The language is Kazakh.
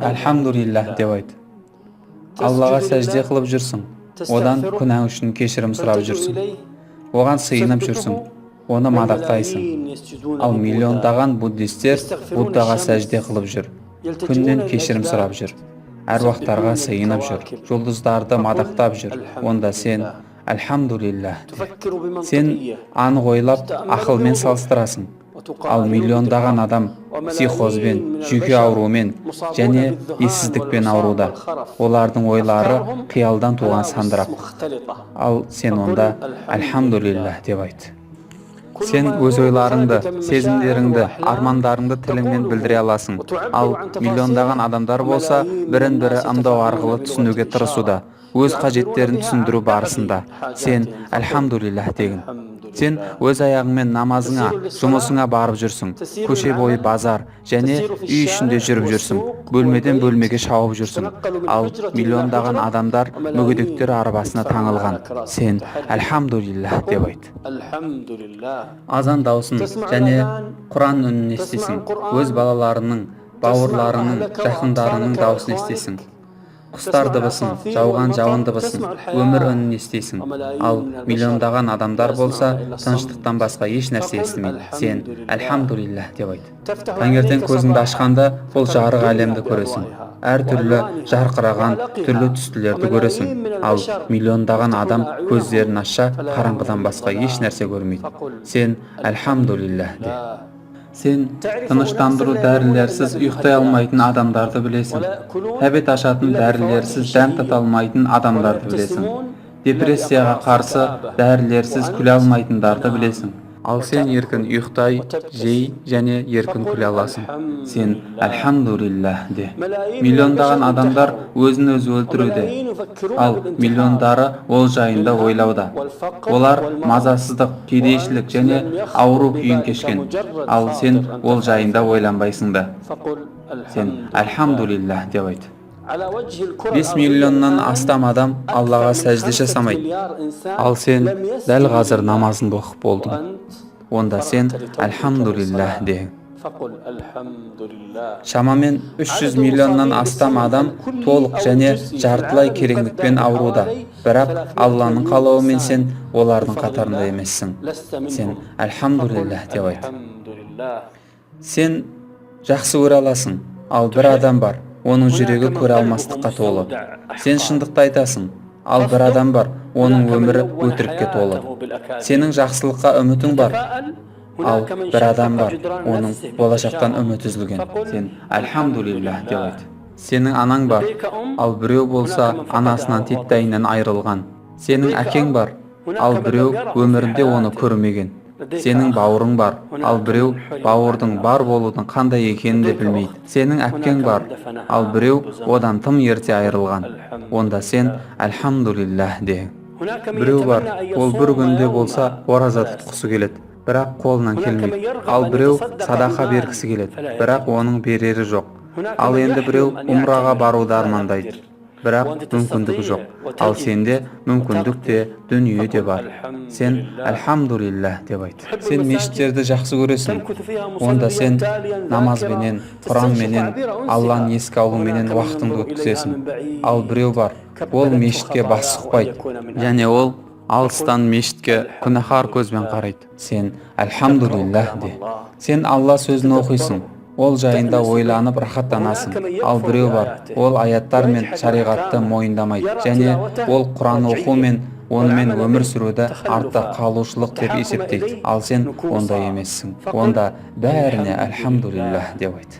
Альхамдулиллах деп айт. Аллаға сәжде қылып жүрсің. Одан күнәң үшін кешірім сұрап жүрсің. Оған сыйынып жүрсің. Оны мадақтайсың. Ал миллиондаған буддистер Буддаға сәжде қылып жүр. Күннен кешірім сұрап жүр. Әруақтарға сыйынып жүр. Жұлдыздарды мадақтап жүр. Онда сен альхамдулиллах де. Сен анық ойлап, ақылмен салыстырасың. Ал миллиондаған адам психозбен, жүйке ауруымен және ессіздікпен ауруда. Олардың ойлары қиялдан туған сандырақ. Ал сен онда альхамдулиллах деп айт. Сен өз ойларыңды, сезімдеріңді, армандарыңды тіліңмен білдіре аласың. Ал миллиондаған адамдар болса, бірін-бірі ымдау арқылы түсінуге тырысуда. Өз қажеттерін түсіндіру барысында сен альхамдулиллах деген. Сен өз аяғыңмен намазыңа, жұмысыңа барып жүрсің. Көше бойы базар және үй ішінде жүріп жүрсің. Бөлмеден бөлмеге шауып жүрсің. Ал миллиондаған адамдар мүгедектер арбасына таңылған. Сен альхамдулиллах деп айт. Азан даусын және Құран үнін естисің. Өз балаларының, бауырларының, жақындарының даусын естисің. Құстар дыбысын, жауған жауын дыбысын, өмір үнін естисің. Ал миллиондаған адамдар болса, тыныштықтан басқа еш нәрсе естімейді. Сен альхамдулиллах деп айт. Таңертең көзіңді ашқанда, бұл жарық әлемді көресің. Әртүрлі жарқыраған, түрлі түстілерді көресің. Ал миллиондаған адам көздерін ашса, қараңғыдан басқа еш нәрсе көрмейді. Сен альхамдулиллах де. Сен тыныштандыру дәрілерсіз ұйықтай алмайтын адамдарды білесің. Тәбет ашатын дәрілерсіз дәм тата алмайтын адамдарды білесің. Депрессияға қарсы дәрілерсіз күле алмайтындарды білесің. Ал сен еркін ұйықтай, жей және еркін күле аласың. Сен альхамдулиллах де. Миллиондаған адамдар өзін өзі өлтіруде. Ал миллиондары ол жайында ойлауда. Олар мазасыздық, кедейшілік және ауру күйін кешкен. Ал сен ол жайында ойланбайсың да. Сен альхамдулиллах деп айт. 5 миллионнан астам адам Аллаға сәжде жасамайды. Ал сен дәл қазір намазыңды оқып болдың. Онда сен альхамдулиллах де. Шамамен 300 миллионнан астам адам толық және жартылай кереңдікпен ауруда. Бірақ Алланың қалауымен сен олардың қатарында емессің. Сен альхамдулиллах деп айт. Сен жақсы көре аласың. Ал бір адам бар, оның жүрегі көре алмастыққа толы. Сен шындықты айтасың. Ал бір адам бар, оның өмірі өтірікке толы. Сенің жақсылыққа үмітің бар. Ал бір адам бар, оның болашақтан үміті үзілген. Сен альхамдулиллах деп айт. Сенің анаң бар, ал біреу болса анасынан теттайынан айырылған. Сенің әкең бар, ал біреу өмірінде оны көрмеген. Сенің бауырың бар, ал біреу бауырдың бар болудың қандай екенін де білмейді. Сенің әпкең бар, ал біреу одан тым ерте айырылған. Онда сен альхамдулиллах де. Біреу бар, ол бір күнде болса ораза тұтқысы келеді, бірақ қолынан келмейді. Ал біреу садақа бергісі келеді, бірақ оның берері жоқ. Ал енді біреу умраға баруды армандайды, бірақ мүмкіндігі жоқ. Ал сенде мүмкіндік те, дүние де бар. Сен альхамдулиллах деп айт. Сен мешіттерді жақсы көресің. Онда сен намазбенен, Құранменен, Алланы еске алуменен уақытыңды өткізесің. Ал біреу бар, ол мешітке бас сұқпайды, және ол алыстан мешітке күнәһар көзбен қарайды. Сен альхамдулиллах де. Сен Алла сөзін оқисың. Ол жайында ойланып рахаттанасың. Ал біреу бар, ол аяттар мен шариғатты мойындамайды, және ол Құран оқу мен онымен өмір сүруді артта қалушылық деп есептейді. Ал сен ондай емессің. Онда бәріне альхамдулиллах деп айт.